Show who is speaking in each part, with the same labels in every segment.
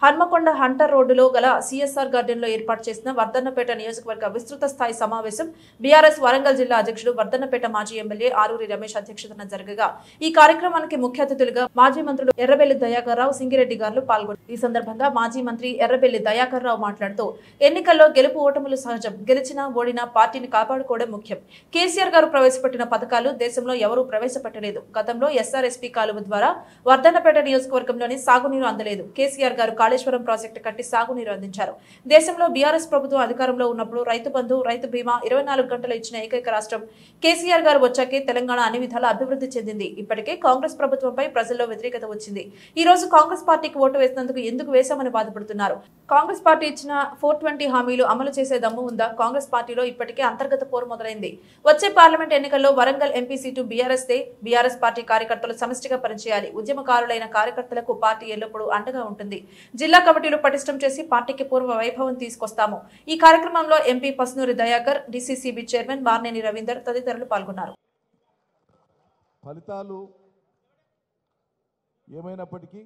Speaker 1: Hanamkonda Hunter రోడ్డులో గల CSR garden లో ఏర్పాటు చేసిన వర్ధన్నపేట నియోజకవర్గ విస్తృత స్థాయి సమావేశం బీఆర్ఎస్ వరంగల్ జిల్లా అధ్యక్షుడు వర్ధన్నపేట మాజీ ఎమ్మెల్యే ఆరూరి రమేష్ అధ్యక్షతన జరగగా ఈ కార్యక్రమానికి ముఖ్య అతిథులుగా మాజీ మంత్రులు ఎర్రబెల్లి దయాకర్ రావు, సింగిరెడ్డి గారు పాల్గొన్నారు. ఈ సందర్భంగా మాజీ మంత్రి ఎర్రబెల్లి దయాకర్ రావు మాట్లాడుతూ ఎన్నికల్లో గెలుపు ఓటములు సహజం, గెలిచినా ఓడినా పార్టీని కాపాడుకోవడం ముఖ్యం. కేసీఆర్ గారు ప్రవేశపెట్టిన పథకాలు దేశంలో ఎవరూ ప్రవేశపెట్టలేదు. గతంలో ఎస్ఆర్ఎస్పీ కాలువ ద్వారా వర్ధన్నపేట నియోజకవర్గంలోని సాగునీరు అందలేదు. కేసీఆర్ గారు కాళేశ్వరం ప్రాజెక్టు కట్టి సాగునీరు అందించారు. దేశంలో బీఆర్ఎస్ ప్రభుత్వం అధికారంలో ఉన్నప్పుడు రైతు బంధు, రైతు బీమా 24 గంటలు ఇచ్చిన ఏకైక రాష్ట్రం కేసీఆర్ గారు వచ్చాకే తెలంగాణ అన్ని విధాల అభివృద్ధి చెందింది. ఇప్పటికే కాంగ్రెస్ ప్రభుత్వంపై ప్రజల్లో వ్యతిరేకత వచ్చింది. ఈ రోజు కాంగ్రెస్ పార్టీకి ఓటు వేసినందుకు ఎందుకు వేశామని బాధపడుతున్నారు. కాంగ్రెస్ పార్టీ ఇచ్చిన 420 హామీలు అమలు చేసే దమ్ము ఉందా? కాంగ్రెస్ పార్టీలో ఇప్పటికే అంతర్గత పోరు మొదలైంది. వచ్చే పార్లమెంట్ ఎన్నికల్లో Warangal MP seat BRS they. BRS party కార్యకర్తలు సమిష్టిగా పనిచేయాలి. ఉద్యమకారులైన కార్యకర్తలకు పార్టీ ఎల్లప్పుడూ అండగా ఉంటుంది. జిల్లా కమిటీలు పటిష్టం చేసి పార్టీకి పూర్వ వైభవం తీసుకొస్తాము. ఈ కార్యక్రమంలో MP Pasnoori Dayakar, DCCB chairman Marneni Ravinder తదితరులు పాల్గొన్నారు.
Speaker 2: ఫలితాలు ఏమైనప్పటికీ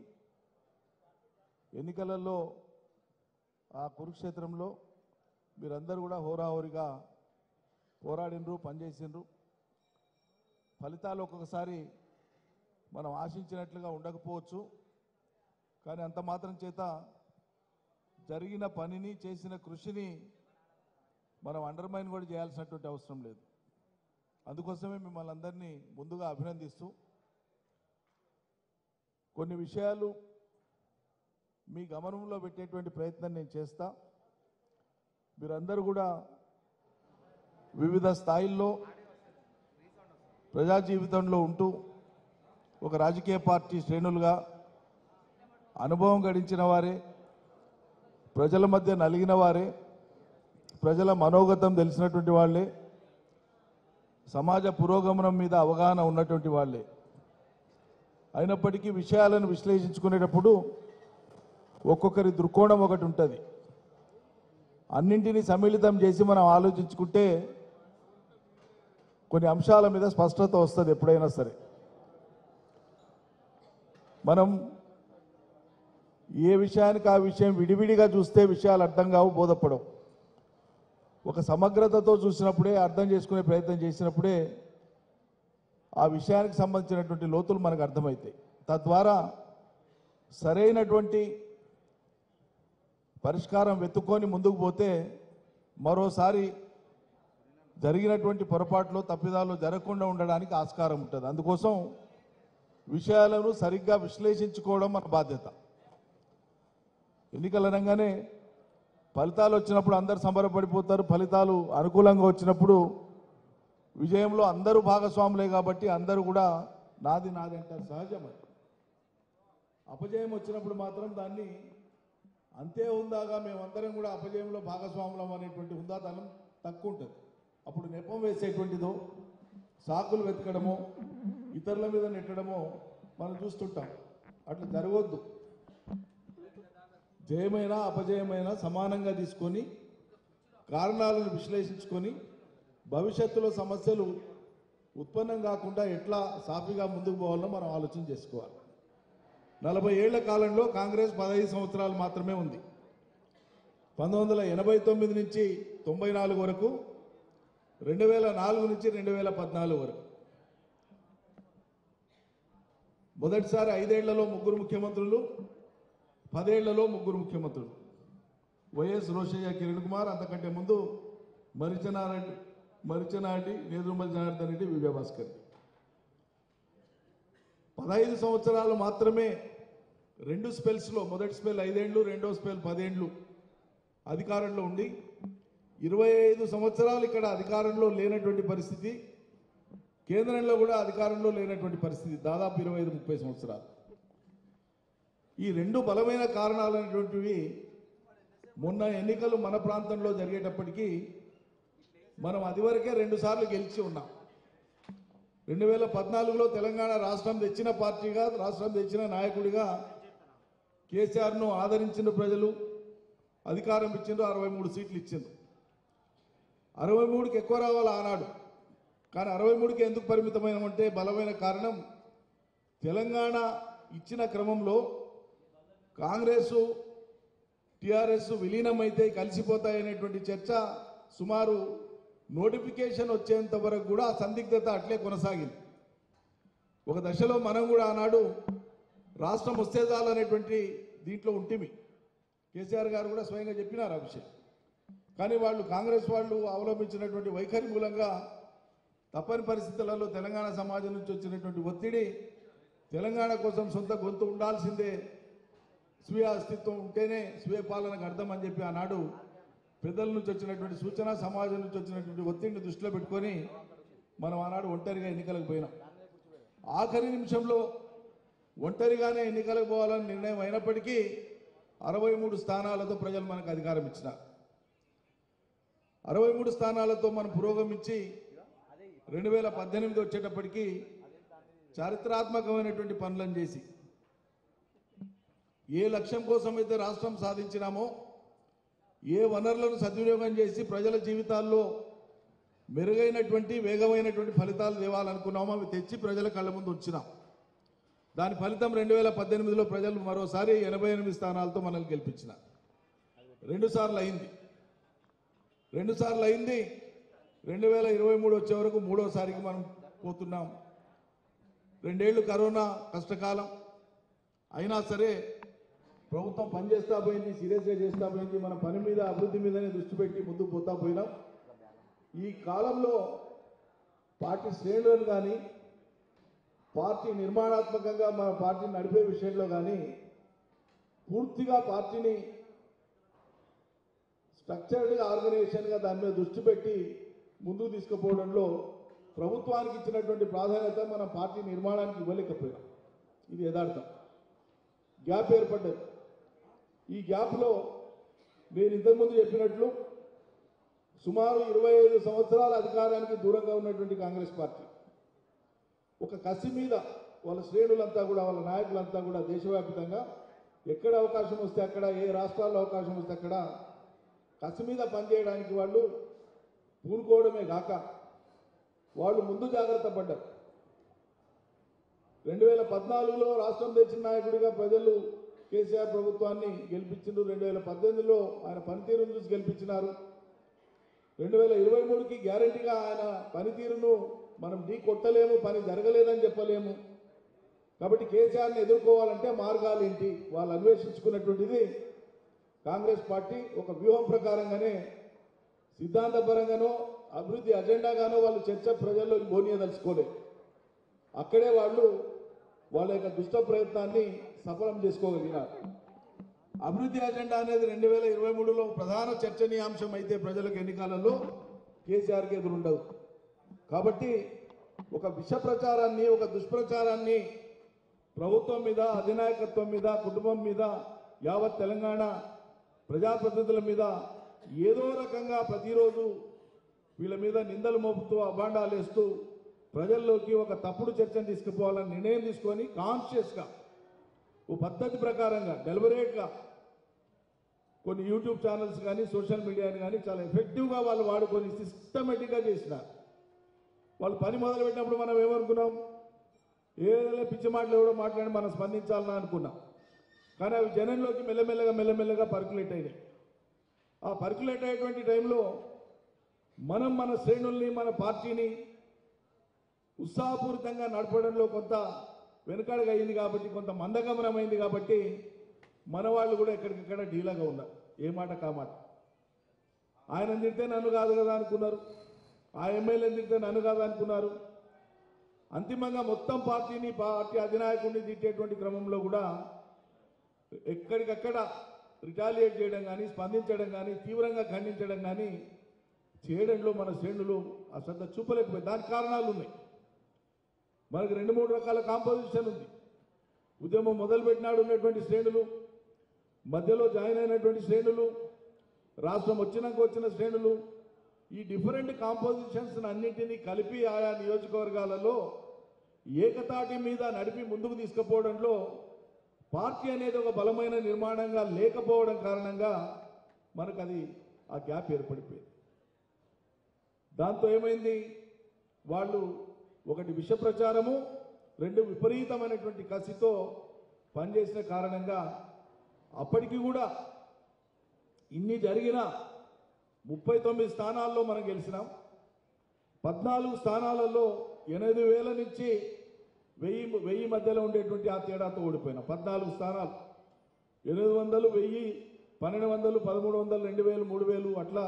Speaker 2: ఎన్నికలలో ఆ కురుక్షేత్రంలో మీరందరూ కూడా హోరాహోరీగా పోరాడినరు, పనిచేసిండ్రు. ఫలితాలు ఒక్కొక్కసారి మనం ఆశించినట్లుగా ఉండకపోవచ్చు. కానీ అంత మాత్రం చేత జరిగిన పనిని, చేసిన కృషిని మనం అండర్మైన్ కూడా చేయాల్సినటువంటి అవసరం లేదు. అందుకోసమే మిమ్మల్ని అందరినీ ముందుగా అభినందిస్తూ కొన్ని విషయాలు మీ గమనంలో పెట్టేటువంటి ప్రయత్నం నేను చేస్తా. మీరందరూ కూడా వివిధ స్థాయిల్లో ప్రజా జీవితంలో ఉంటూ ఒక రాజకీయ పార్టీ శ్రేణులుగా అనుభవం గడించిన వారే, ప్రజల మధ్య నలిగిన వారే, ప్రజల మనోగతం తెలిసినటువంటి వాళ్ళే, సమాజ పురోగమనం మీద అవగాహన ఉన్నటువంటి వాళ్ళే. అయినప్పటికీ విషయాలను విశ్లేషించుకునేటప్పుడు ఒక్కొక్కరి దృక్కోణం ఒకటి ఉంటుంది. అన్నింటినీ సమ్మిళితం చేసి మనం ఆలోచించుకుంటే కొన్ని అంశాల మీద స్పష్టత వస్తుంది. ఎప్పుడైనా సరే మనం ఏ విషయానికి ఆ విషయం విడివిడిగా చూస్తే విషయాలు అర్థం కావు, బోధపడవు. ఒక సమగ్రతతో చూసినప్పుడే, అర్థం చేసుకునే ప్రయత్నం చేసినప్పుడే ఆ విషయానికి సంబంధించినటువంటి లోతులు మనకు అర్థమవుతాయి. తద్వారా సరైనటువంటి పరిష్కారం వెతుక్కొని ముందుకు పోతే మరోసారి జరిగినటువంటి పొరపాట్లు, తప్పిదాలు జరగకుండా ఉండడానికి ఆస్కారం ఉంటుంది. అందుకోసం విషయాలను సరిగ్గా విశ్లేషించుకోవడం మన బాధ్యత. ఎన్నికలు అనగానే ఫలితాలు వచ్చినప్పుడు అందరు సంబరపడిపోతారు. ఫలితాలు అనుకూలంగా వచ్చినప్పుడు విజయంలో అందరూ భాగస్వాములే కాబట్టి అందరూ కూడా నాది నాది అంటారు, సహజం. అపజయం వచ్చినప్పుడు మాత్రం దాన్ని అంతే ఉందాగా మేమందరం కూడా అపజయంలో భాగస్వాములం అనేటువంటి హుందాతనం తక్కువ ఉంటుంది. అప్పుడు నెపం వేసేటువంటిదో, సాకులు వెతకడమో, ఇతరుల మీద నెట్టడమో మనం చూస్తుంటాం. అట్లా జరగవద్దు. జయమైనా అపజయమైనా సమానంగా తీసుకొని కారణాలను విశ్లేషించుకొని భవిష్యత్తులో సమస్యలు ఉత్పన్నం కాకుండా ఎట్లా సాఫీగా ముందుకు పోవాలో మనం ఆలోచన చేసుకోవాలి. 40 ఏళ్ల కాలంలో కాంగ్రెస్ 15 సంవత్సరాలు మాత్రమే ఉంది. 1989 నుంచి 94 వరకు, 2004 నుంచి 2014 వరకు. మొదటిసారి 5 ఏళ్లలో 3 ముఖ్యమంత్రులు, 10 ఏళ్లలో 3 ముఖ్యమంత్రులు. వైఎస్ రోషయ్య, కిరణ్ కుమార్, అంతకంటే ముందు మరిచెనాటి, నేదురుమల్లి జనార్దన్ రెడ్డి, విజయభాస్కర్. 15 సంవత్సరాలు మాత్రమే 2 స్పెల్స్లో, మొదటి స్పెల్ 5 ఏళ్ళు, రెండో స్పెల్ 10 ఏళ్ళు అధికారంలో ఉండి 25 సంవత్సరాలు ఇక్కడ అధికారంలో లేనటువంటి పరిస్థితి, కేంద్రంలో కూడా అధికారంలో లేనటువంటి పరిస్థితి, దాదాపు 25-30 సంవత్సరాలు. ఈ 2 బలమైన కారణాలు అనేటువంటివి మొన్న ఎన్నికలు మన ప్రాంతంలో జరిగేటప్పటికీ మనం అదివరకే 2 సార్లు గెలిచి ఉన్నాం. 2014లో తెలంగాణ రాష్ట్రం తెచ్చిన పార్టీగా, రాష్ట్రం తెచ్చిన నాయకుడిగా కేసీఆర్ను ఆదరించిన ప్రజలు, అధికారం ఇచ్చిండ్రు, 63 సీట్లు ఇచ్చిండ్రు. 63కి ఎక్కువ రావాలి ఆనాడు. కానీ 63కి ఎందుకు పరిమితమైనమంటే బలమైన కారణం, తెలంగాణ ఇచ్చిన క్రమంలో కాంగ్రెసు టిఆర్ఎస్ విలీనమైతే కలిసిపోతాయనేటువంటి చర్చ సుమారు నోటిఫికేషన్ వచ్చేంత వరకు కూడా ఆ సందిగ్ధత అట్లే కొనసాగింది. ఒక దశలో మనం కూడా ఆనాడు రాష్ట్రం వస్తే చాలనేటువంటి దీంట్లో ఉంటిమి. కేసీఆర్ గారు కూడా స్వయంగా చెప్పినారు ఆ విషయం. కానీ వాళ్ళు కాంగ్రెస్ వాళ్ళు అవలంబించినటువంటి వైఖరి మూలంగా తప్పని పరిస్థితులలో తెలంగాణ సమాజం నుంచి వచ్చినటువంటి ఒత్తిడి, తెలంగాణ కోసం సొంత గొంతు ఉండాల్సిందే, స్వీయ అస్తిత్వం ఉంటేనే స్వీయ పాలనకు అర్థం అని చెప్పి ఆనాడు పెద్దల నుంచి వచ్చినటువంటి సూచన, సమాజం నుంచి వచ్చినటువంటి ఒత్తిడిని దృష్టిలో పెట్టుకొని మనం ఆనాడు ఒంటరిగా ఎన్నికలకు పోయినాం. ఆఖరి నిమిషంలో ఒంటరిగానే ఎన్నికలకు పోవాలని నిర్ణయం అయినప్పటికీ 63 స్థానాలతో ప్రజలు మనకు అధికారం ఇచ్చినారు. 63 స్థానాలతో మనం పురోగమించి 2018 వచ్చేటప్పటికీ చారిత్రాత్మకమైనటువంటి పనులను చేసి ఏ లక్ష్యం కోసం అయితే రాష్ట్రం సాధించినామో, ఏ వనరులను సద్వినియోగం చేసి ప్రజల జీవితాల్లో మెరుగైనటువంటి వేగమైనటువంటి ఫలితాలు తేవాలనుకున్నామో అవి తెచ్చి ప్రజల కళ్ళ ముందు ఉంచినాం. దాని ఫలితం 2018లో ప్రజలు మరోసారి 88 స్థానాలతో మనల్ని గెలిపించినారు. 2 సార్లు అయింది. 2023 వచ్చే వరకు 3వసారికి మనం పోతున్నాం. 2 ఏళ్ళు కరోనా కష్టకాలం అయినా సరే ప్రభుత్వం పనిచేస్తా పోయింది, సీరియస్గా చేస్తా పోయింది. మన పని మీద, అభివృద్ధి మీదనే దృష్టి పెట్టి ముందుకు పోతా పోయినాం. ఈ కాలంలో పార్టీ శ్రేణులను కానీ, పార్టీ నిర్మాణాత్మకంగా మన పార్టీని నడిపే విషయంలో కానీ పూర్తిగా పార్టీని స్ట్రక్చర్డ్గా, ఆర్గనైజేషన్గా దాని మీద దృష్టి పెట్టి ముందుకు తీసుకుపోవడంలో ప్రభుత్వానికి ఇచ్చినటువంటి ప్రాధాన్యత మన పార్టీ నిర్మాణానికి ఇవ్వలేకపోయాం. ఇది యథార్థం. గ్యాప్ ఏర్పడ్డది. ఈ గ్యాప్లో నేను ఇంతకుముందు చెప్పినట్లు సుమారు 25 సంవత్సరాల అధికారానికి దూరంగా ఉన్నటువంటి కాంగ్రెస్ పార్టీ ఒక కసి మీద వాళ్ళ శ్రేణులంతా కూడా, వాళ్ళ నాయకులంతా కూడా దేశవ్యాప్తంగా ఎక్కడ అవకాశం వస్తే అక్కడ, ఏ రాష్ట్రాల్లో అవకాశం వస్తే అక్కడ కసి మీద పనిచేయడానికి వాళ్ళు పూనుకోవడమే కాక వాళ్ళు ముందు జాగ్రత్త పడ్డారు. 2014లో రాష్ట్రం తెచ్చిన నాయకుడిగా ప్రజలు కేసీఆర్ ప్రభుత్వాన్ని గెలిపించారు. 2018లో ఆయన పనితీరును చూసి గెలిపించినారు. 2023కి గ్యారంటీగా ఆయన పనితీరును మనం ఢీ కొట్టలేము, పని జరగలేదని చెప్పలేము. కాబట్టి కేసీఆర్ని ఎదుర్కోవాలంటే మార్గాలు ఏంటి వాళ్ళు అన్వేషించుకున్నటువంటిది కాంగ్రెస్ పార్టీ ఒక వ్యూహం ప్రకారంగానే, సిద్ధాంతపరంగానో అభివృద్ధి అజెండాగానో వాళ్ళు చర్చ ప్రజల్లోకి బోనియదలుచుకోలేదు. అక్కడే వాళ్ళు వాళ్ళ యొక్క దుష్ట ప్రయత్నాన్ని సఫలం చేసుకోగలిగినారు. అభివృద్ధి అజెండా అనేది 2023లో ప్రధాన చర్చనీయాంశం అయితే ప్రజలకు ఎన్నికలలో కేసీఆర్కి ఎదురుండదు. కాబట్టి ఒక విష ప్రచారాన్ని, ఒక దుష్ప్రచారాన్ని ప్రభుత్వం మీద, అధినాయకత్వం మీద, కుటుంబం మీద, యావత్ తెలంగాణ ప్రజాప్రతినిధుల మీద ఏదో రకంగా ప్రతిరోజు వీళ్ళ మీద నిందలు మోపుతూ, అభాండాలు వేస్తూ ప్రజల్లోకి ఒక తప్పుడు చర్చను తీసుకుపోవాలని నిర్ణయం తీసుకొని కాన్షియస్గా, ఓ పద్ధతి ప్రకారంగా, డెలిబరేట్గా కొన్ని యూట్యూబ్ ఛానల్స్ కానీ, సోషల్ మీడియాని కానీ చాలా ఎఫెక్టివ్గా వాళ్ళు వాడుకొని సిస్టమేటిక్గా చేసినారు. వాళ్ళు పని మొదలుపెట్టినప్పుడు మనం ఏమనుకున్నాం, ఏదైనా పిచ్చి మాటలు ఎవడో మాట్లాడి మనం స్పందించాలని అనుకున్నాం. కానీ అవి జనంలోకి మెల్లమెల్లగా పర్కులేట్ అయినాయి. ఆ పర్కులేట్ అయ్యేటువంటి టైంలో మనం మన శ్రేణుల్ని, మన పార్టీని ఉత్సాహపూరితంగా నడపడంలో కొంత వెనుకడుగు అయింది కాబట్టి, కొంత మందగమనం అయింది కాబట్టి మన వాళ్ళు కూడా ఎక్కడికక్కడ ఢీలాగా ఉన్నారు. ఏ మాట కామాట. ఆయన తిడితే నన్ను కాదు కదా అనుకున్నారు, ఆ ఎమ్మెల్యేని తిడితే నన్ను కాదు అనుకున్నారు. అంతిమంగా మొత్తం పార్టీ అధినాయకుడిని తిట్టేటువంటి క్రమంలో కూడా ఎక్కడికక్కడ రిటాలియేట్ చేయడం కానీ, స్పందించడం కానీ, తీవ్రంగా ఖండించడం కానీ చేయడంలో మన శ్రేణులు అశ్రద్ధ చూపలేకపోయి. దానికి కారణాలు ఉన్నాయి. మనకు 2-3 రకాల కాంపోజిషన్ ఉంది. ఉద్యమం మొదలుపెట్టినాడు ఉన్నటువంటి శ్రేణులు, మధ్యలో జాయిన్ అయినటువంటి శ్రేణులు, రాష్ట్రం వచ్చినాక వచ్చిన శ్రేణులు, ఈ డిఫరెంట్ కాంపోజిషన్స్ అన్నింటినీ కలిపి ఆయా నియోజకవర్గాలలో ఏకతాటి మీద నడిపి ముందుకు తీసుకుపోవడంలో పార్టీ అనేది ఒక బలమైన నిర్మాణంగా లేకపోవడం కారణంగా మనకు అది ఆ గ్యాప్ ఏర్పడిపోయింది. దాంతో ఏమైంది, వాళ్ళు ఒకటి విష ప్రచారము, 2 విపరీతమైనటువంటి కసితో పనిచేసిన కారణంగా అప్పటికి కూడా ఇన్ని జరిగిన 39 స్థానాల్లో మనం గెలిచినాం. 14 స్థానాలలో 8,000 నుంచి 1000 మధ్యలో ఉండేటువంటి ఆ తేడాతో ఓడిపోయినాం. 14 స్థానాలు 800, 1000, 1200, 1300, 2000, 3000 అట్లా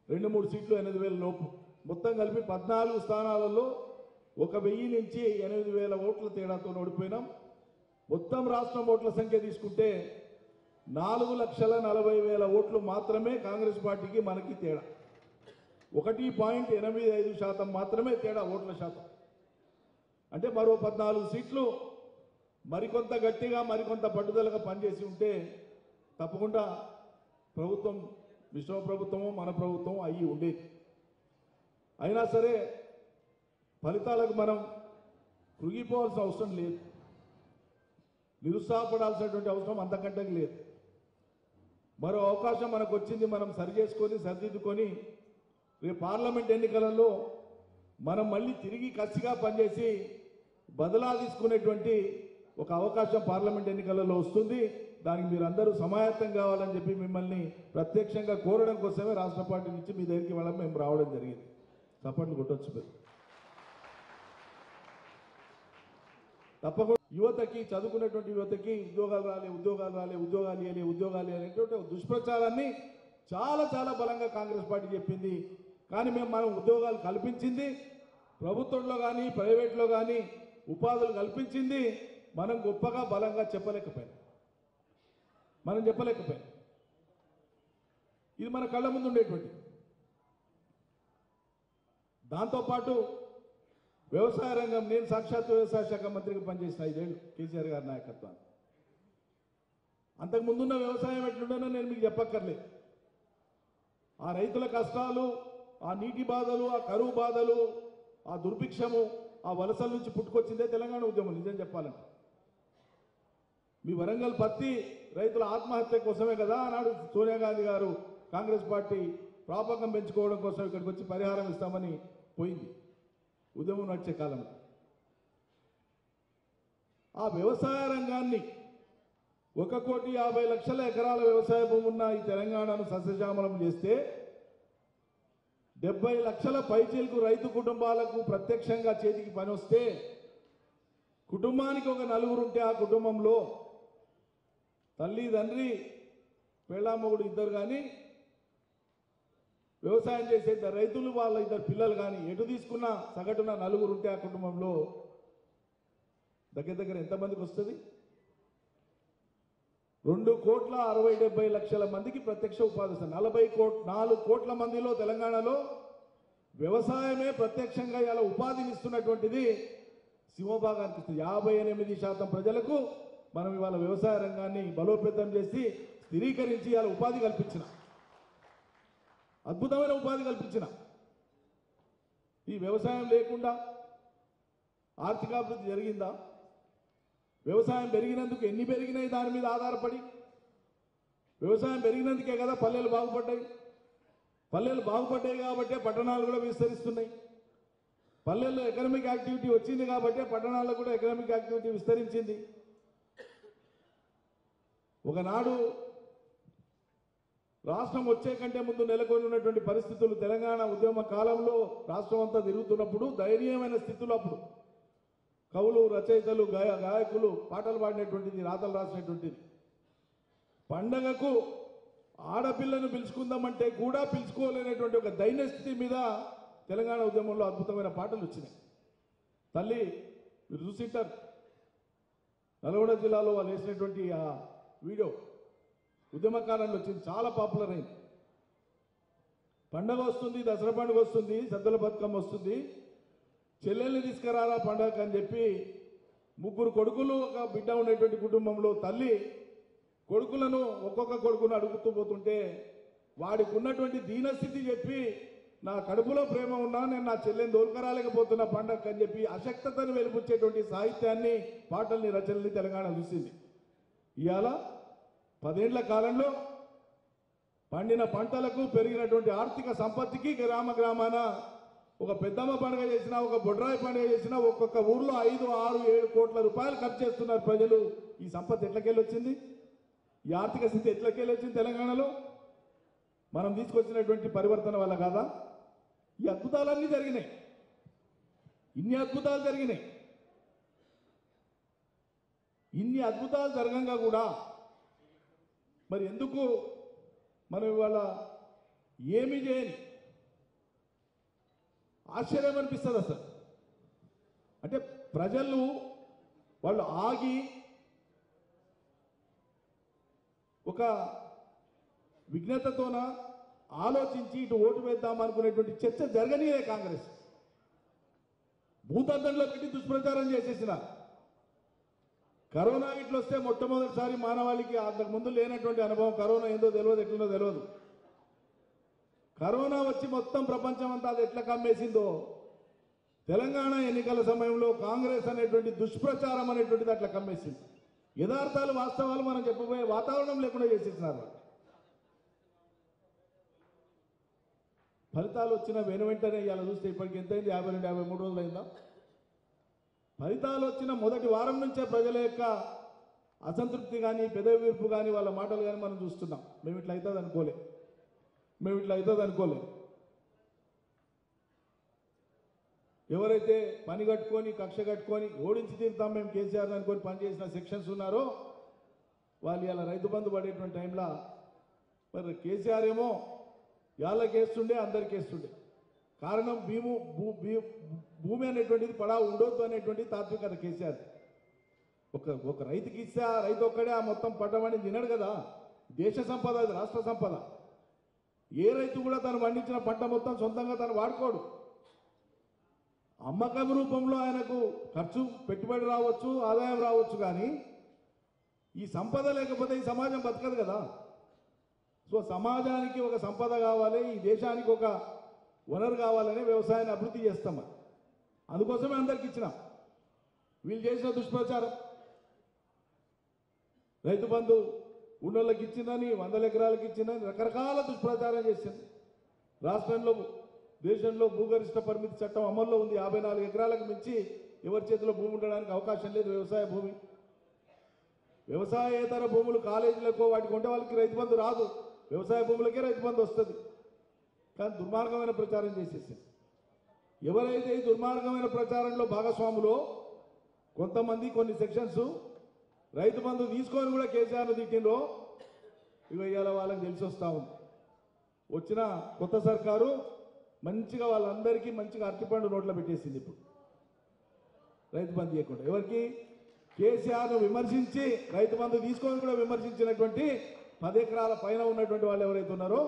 Speaker 2: 2-3 సీట్లు 8,000 లోపు మొత్తం కలిపి 14 స్థానాలలో 1000 నుంచి 8,000 ఓట్ల తేడాతో ఓడిపోయినాం. మొత్తం రాష్ట్రం ఓట్ల సంఖ్య తీసుకుంటే 4,40,000 ఓట్లు మాత్రమే కాంగ్రెస్ పార్టీకి మనకి తేడా. 1.85% మాత్రమే తేడా ఓట్ల శాతం. అంటే మరో 14 సీట్లు మరికొంత గట్టిగా మరికొంత పట్టుదలగా పనిచేసి ఉంటే తప్పకుండా ప్రభుత్వం విశ్వ ప్రభుత్వము మన ప్రభుత్వం అయ్యి ఉండేది. అయినా సరే ఫలితాలకు మనం కృంగిపోవాల్సిన అవసరం లేదు, నిరుత్సాహపడాల్సినటువంటి అవసరం అంతకంటే లేదు. మరో అవకాశం మనకు వచ్చింది, మనం సరిచేసుకొని సరిదిద్దుకొని రేపు పార్లమెంట్ ఎన్నికలలో మనం మళ్ళీ తిరిగి కసిగా పనిచేసి బదలా తీసుకునేటువంటి ఒక అవకాశం పార్లమెంట్ ఎన్నికలలో వస్తుంది. దానికి మీరందరూ సమాయత్తం కావాలని చెప్పి మిమ్మల్ని ప్రత్యక్షంగా కోరడం కోసమే రాష్ట్ర పార్టీ నుంచి మీ దగ్గరికి వెళ్ళడం మేము రావడం జరిగింది. తప్పట్లు కొట్టొచ్చు. తప్పకుండా యువతకి, చదువుకున్నటువంటి యువతకి ఉద్యోగాలు రాలే అనేటువంటి దుష్ప్రచారాన్ని చాలా చాలా బలంగా కాంగ్రెస్ పార్టీ చెప్పింది. కానీ మనం ఉద్యోగాలు కల్పించింది, ప్రభుత్వంలో కానీ ప్రైవేట్లో కానీ ఉపాధులు కల్పించింది మనం గొప్పగా బలంగా చెప్పలేకపోయాం. ఇది మన కళ్ళ ముందు ఉండేటువంటి. దాంతోపాటు వ్యవసాయ రంగం, నేను సాక్షాత్ వ్యవసాయ శాఖ మంత్రిగా పనిచేసిన 5 ఏళ్ళు కేసీఆర్ గారి నాయకత్వాన్ని. అంతకుముందున్న వ్యవసాయం ఎట్లుండనో నేను మీకు చెప్పక్కర్లేదు. ఆ రైతుల కష్టాలు, ఆ నీటి బాధలు, ఆ కరువు బాధలు, ఆ దుర్భిక్షము, ఆ వలసల నుంచి పుట్టుకొచ్చిందే తెలంగాణ ఉద్యమం. నిజం చెప్పాలంటే మీ వరంగల్ పత్తి రైతుల ఆత్మహత్య కోసమే కదా ఆనాడు సోనియా గాంధీ గారు కాంగ్రెస్ పార్టీ ప్రాపకం పెంచుకోవడం కోసం ఇక్కడికి వచ్చి పరిహారం ఇస్తామని పోయింది ఉద్యమం నడిచే కాలంలో. ఆ వ్యవసాయ రంగాన్ని 1,50,00,000 ఎకరాల వ్యవసాయ భూమి ఉన్న ఈ తెలంగాణను సస్యశ్యామలం చేస్తే 70 లక్షల పైచీలకు రైతు కుటుంబాలకు ప్రత్యక్షంగా చేతికి పని వస్తే, కుటుంబానికి ఒక 4 ఉంటే ఆ కుటుంబంలో తల్లి, తండ్రి, పెళ్ళామొగుడు 2 కానీ వ్యవసాయం చేసే 2 రైతులు, వాళ్ళ 2 పిల్లలు కానీ ఎటు తీసుకున్నా సగటున 4 ఉంటే ఆ కుటుంబంలో దగ్గర ఎంతమందికి వస్తుంది? 2,60,70,00,000 మందికి ప్రత్యక్ష ఉపాధి వస్తుంది. 4 కోట్ల మందిలో తెలంగాణలో వ్యవసాయమే ప్రత్యక్షంగా ఇలా ఉపాధిని ఇస్తున్నటువంటిది సింహభాగానికి ఇస్తుంది. 58% ప్రజలకు మనం ఇవాళ వ్యవసాయ రంగాన్ని బలోపేతం చేసి స్థిరీకరించి ఇలా ఉపాధి కల్పించిన, అద్భుతమైన ఉపాధి కల్పించిన. ఈ వ్యవసాయం లేకుండా ఆర్థికాభివృద్ధి జరిగిందా? వ్యవసాయం పెరిగినందుకు ఎన్ని పెరిగినాయి దాని మీద ఆధారపడి, వ్యవసాయం పెరిగినందుకే కదా పల్లెలు బాగుపడ్డాయి. పల్లెలు బాగుపడ్డాయి కాబట్టే పట్టణాలు కూడా విస్తరిస్తున్నాయి. పల్లెల్లో ఎకనామిక్ యాక్టివిటీ వచ్చింది కాబట్టే పట్టణాల్లో కూడా ఎకనామిక్ యాక్టివిటీ విస్తరించింది. ఒకనాడు రాష్ట్రం వచ్చే కంటే ముందు నెలకొని ఉన్నటువంటి పరిస్థితులు, తెలంగాణ ఉద్యమ కాలంలో రాష్ట్రం అంతా తిరుగుతున్నప్పుడు దయనీయమైన స్థితులు, అప్పుడు కవులు, రచయితలు, గాయకులు పాటలు పాడినటువంటిది, రాతలు రాసినటువంటిది. పండగకు ఆడపిల్లను పిలుచుకుందామంటే కూడా పిలుచుకోలేనటువంటి ఒక దైన్యస్థితి మీద తెలంగాణ ఉద్యమంలో అద్భుతమైన పాటలు వచ్చినాయి. తల్లి మీరు చూసింటారు, నల్గొండ జిల్లాలో వాళ్ళు వేసినటువంటి ఆ వీడియో ఉద్యమకాలంలో వచ్చింది, చాలా పాపులర్ అయింది. పండగ వస్తుంది, దసరా పండుగ వస్తుంది, సద్దుల బతుకమ్మ వస్తుంది, చెల్లెల్ని తీసుకురారా పండగ అని చెప్పి 3 కొడుకులు ఒక బిడ్డ ఉండేటువంటి కుటుంబంలో తల్లి కొడుకులను ఒక్కొక్క కొడుకును అడుగుతూ పోతుంటే వాడికి ఉన్నటువంటి దీనస్థితి చెప్పి, నా కడుపులో ప్రేమ ఉన్నా నేను నా చెల్లెని దోల్కరాలేకపోతున్నా పండగ అని చెప్పి అశక్తతను వెలిపుచ్చేటువంటి సాహిత్యాన్ని, పాటల్ని, రచనల్ని తెలంగాణ చూసింది. ఇవాళ 10 ఏళ్ల కాలంలో పండిన పంటలకు, పెరిగినటువంటి ఆర్థిక సంపత్తికి గ్రామాన ఒక పెద్దమ్మ పండుగ చేసినా, ఒక బొడ్రాయి పండుగ చేసినా ఒక్కొక్క ఊర్లో 5, 6, 7 కోట్ల రూపాయలు ఖర్చు చేస్తున్నారు ప్రజలు. ఈ సంపత్తి ఎట్లకెళ్ళి వచ్చింది? ఈ ఆర్థిక స్థితి ఎట్లకెళ్ళి వచ్చింది తెలంగాణలో? మనం తీసుకొచ్చినటువంటి పరివర్తన వల్ల కాదా ఈ అద్భుతాలన్నీ జరిగినాయి? ఇన్ని అద్భుతాలు జరిగినాయి. ఇన్ని అద్భుతాలు జరగంగా కూడా మరి ఎందుకు మనం ఇవాళ ఏమీ చేయని? ఆశ్చర్యం అనిపిస్తుంది అసలు. అంటే ప్రజలు వాళ్ళు ఆగి ఒక విఘ్నతతోన ఆలోచించి ఇటు ఓటు వేద్దాం అనుకునేటువంటి చర్చ జరగనీయే కాంగ్రెస్. భూతద్దంలో పెట్టి దుష్ప్రచారం చేసేసిన కరోనా ఇట్లా వస్తే మొట్టమొదటిసారి మానవాళికి అంతకు ముందు లేనటువంటి అనుభవం. కరోనా ఏందో తెలియదు, ఎట్లనో తెలియదు. కరోనా వచ్చి మొత్తం ప్రపంచం అంతా అది ఎట్లా కమ్మేసిందో తెలంగాణ ఎన్నికల సమయంలో కాంగ్రెస్ అనేటువంటి దుష్ప్రచారం అనేటువంటిది అట్లా కమ్మేసింది. యథార్థాలు వాస్తవాలు మనం చెప్పబోయే వాతావరణం లేకుండా చేసేసినారు. ఫలితాలు వచ్చిన వెంటనే ఇలా చూస్తే ఇప్పటికి ఎంతైంది? 52-53 రోజులు అయిందా? ఫలితాలు వచ్చిన మొదటి వారం నుంచే ప్రజల యొక్క అసంతృప్తి కానీ పెదవి వీర్పు కానీ వాళ్ళ మాటలు కానీ మనం చూస్తున్నాం. మేము ఇట్లా అవుతుంది అనుకోలే. ఎవరైతే పని కట్టుకొని కక్ష కట్టుకొని ఓడించి తీరుతాం మేము కేసీఆర్ అనుకొని పనిచేసిన సెక్షన్స్ ఉన్నారో వాళ్ళు ఇలా రైతు బంధు పడేటువంటి టైంలో మరి కేసీఆర్ ఏమో యాళ్ళకేస్తుండే, అందరికి వేస్తుండే. కారణం భూమి అనేటువంటిది పడా ఉండొద్దు అనేటువంటి తాత్వికత కేసీఆర్. ఒక రైతుకి ఇస్తే ఆ రైతు ఒక్కడే ఆ మొత్తం పడ్డమని తినడు కదా. దేశ సంపద, అది రాష్ట్ర సంపద. ఏ రైతు కూడా తను పండించిన పంట మొత్తం సొంతంగా తను వాడుకోడు. అమ్మకం రూపంలో ఆయనకు ఖర్చు పెట్టుబడి రావచ్చు, ఆదాయం రావచ్చు, కానీ ఈ సంపద లేకపోతే ఈ సమాజం బతకదు కదా. సో సమాజానికి ఒక సంపద కావాలి, ఈ దేశానికి ఒక వనరు కావాలని వ్యవసాయాన్ని అభివృద్ధి చేస్తాం. అందుకోసమే అందరికి ఇచ్చినాం. వీళ్ళు చేసిన దుష్ప్రచారం, రైతు బంధు ఉన్నోళ్ళకి ఇచ్చిందని, 100 ఎకరాలకు ఇచ్చిందని రకరకాల దుష్ప్రచారం చేసింది. రాష్ట్రంలో దేశంలో భూగరిష్ట పరిమితి చట్టం అమల్లో ఉంది. 54 ఎకరాలకు మించి ఎవరి చేతిలో భూమి ఉండడానికి అవకాశం లేదు. వ్యవసాయ భూమి, వ్యవసాయేతర భూములు కాలేజీలకు వాటికి ఉంటే వాళ్ళకి రైతు బంధు రాదు. వ్యవసాయ భూములకే రైతు బంధు వస్తుంది. కానీ దుర్మార్గమైన ప్రచారం చేసేసింది. ఎవరైతే ఈ దుర్మార్గమైన ప్రచారంలో భాగస్వాములో కొంతమంది కొన్ని సెక్షన్స్ రైతు బంధు తీసుకొని కూడా కేసీఆర్ను తిట్టిండ్రో ఇవాళ వాళ్ళకి తెలిసి వస్తూ ఉంది. వచ్చిన కొత్త సర్కారు మంచిగా వాళ్ళందరికీ మంచిగా అరటిపండు నోట్లో పెట్టేసింది. ఇప్పుడు రైతు బంధు చేయకుండా ఎవరికి? కేసీఆర్ను విమర్శించి రైతు బంధు తీసుకొని కూడా విమర్శించినటువంటి 10 ఎకరాల పైన ఉన్నటువంటి వాళ్ళు ఎవరైతే ఉన్నారో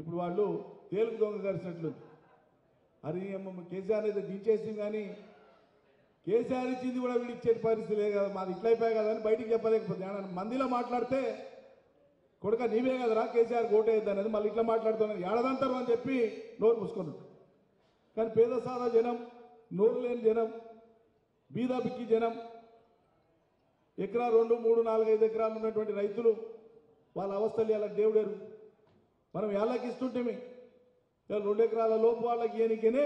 Speaker 2: ఇప్పుడు వాళ్ళు తేలుకు దొంగ కలిసినట్లుంది. అది కేసీఆర్ అయితే దించేసింది, కానీ కేసీఆర్ ఇచ్చింది కూడా వీళ్ళు ఇచ్చే పరిస్థితి లేదు కదా. మాది ఇట్లా అయిపోయాయి కదా అని బయటికి చెప్పలేకపోతే మందిలో మాట్లాడితే కొడుక నీవే కదరా కేసీఆర్ ఓటేద్ది అనేది మళ్ళీ ఇట్లా మాట్లాడుతున్నాను ఏడదంటారు అని చెప్పి నోరు మూసుకున్నాడు. కానీ పేద సాదా జనం, నోరు లేని జనం, బీదా బిక్కి జనం, ఎకరా 2, 3, 4, 5 ఎకరాలు ఉన్నటువంటి రైతులు వాళ్ళ అవస్థలు ఎలా దేవుడేరు. మనం ఏళ్ళకి ఇస్తుంటే 2 ఎకరాల లోపు వాళ్ళకి ఏనికనే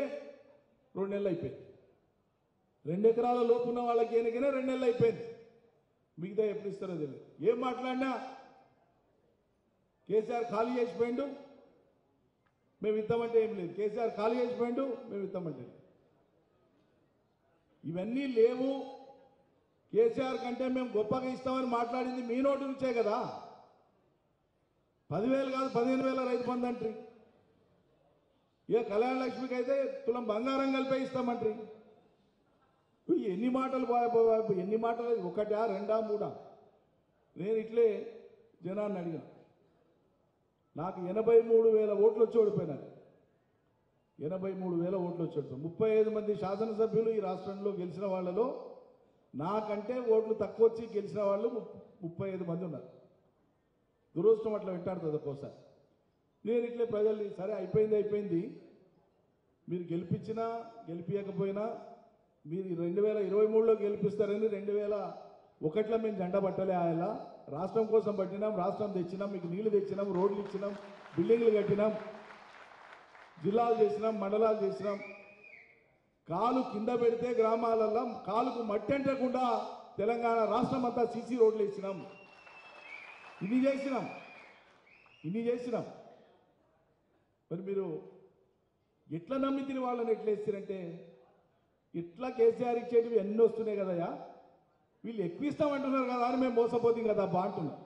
Speaker 2: 2 నెలలు అయిపోయింది. 2 ఎకరాల లోపు ఉన్న వాళ్ళకి ఏనికనే 2 నెలలు అయిపోయింది. మిగతా ఎప్పుడు ఇస్తారో తెలియదు. ఏం మాట్లాడినా కేసీఆర్ ఖాళీ చేసిపోయిండు, మేము ఇద్దామంటే ఏం లేదు. కేసీఆర్ ఖాళీ చేసిపోయిండు, మేము ఇద్దామంటే. ఇవన్నీ లేవు. కేసీఆర్ కంటే మేము గొప్పగా ఇస్తామని మాట్లాడింది మీ నోటి నుంచే కదా. 10,000 కాదు 15,000 రైతు బంధు అంటారు. ఇక కళ్యాణ లక్ష్మికి అయితే తులం బంగారం కలిపే ఇస్తామంటారు. ఎన్ని మాటలు బాబు, ఎన్ని మాటలు? 1, 2, 3? నేను ఇట్లే జనాన్ని అడిగా. నాకు 83,000 ఓట్లు వచ్చి ఓడిపోయినారు. 83,000 ఓట్లు వచ్చి ఓడిపోయి 35 మంది శాసనసభ్యులు ఈ రాష్ట్రంలో గెలిచిన వాళ్ళలో నాకంటే ఓట్లు తక్కువ వచ్చి గెలిచిన వాళ్ళు 35 మంది ఉన్నారు. దురదృష్టం అట్లా వెంటాడుతుంది ఒక్కోసారి. నేను ఇట్లే ప్రజల్ని సరే అయిపోయింది, మీరు గెలిపించినా గెలిపించకపోయినా మీరు 2023లో గెలిపిస్తారని 2001లో మేము జెండా పట్టలే. ఆయన రాష్ట్రం కోసం పట్టినాం, రాష్ట్రం తెచ్చినాం, మీకు నీళ్లు తెచ్చినాం, రోడ్లు ఇచ్చినాం, బిల్డింగ్లు కట్టినాం, జిల్లాలు చేసినాం, మండలాలు చేసినాం. కాలు కింద పెడితే గ్రామాలలో కాలుకు మట్టి అంటకుండా తెలంగాణ రాష్ట్రం అంతా సీసీ రోడ్లు ఇచ్చినాం. ఇన్ని చేసినాం. మరి మీరు ఎట్లా నమ్మితిని వాళ్ళని ఎట్లా ఇస్తారంటే ఇట్లా కేసీఆర్ ఇచ్చేటివి ఎన్ని వస్తున్నాయి కదయ్యా, వీళ్ళు ఎక్కువ ఇస్తామంటున్నారు కదా అని మేము మోసపోతాం కదా బా అంటున్నాం.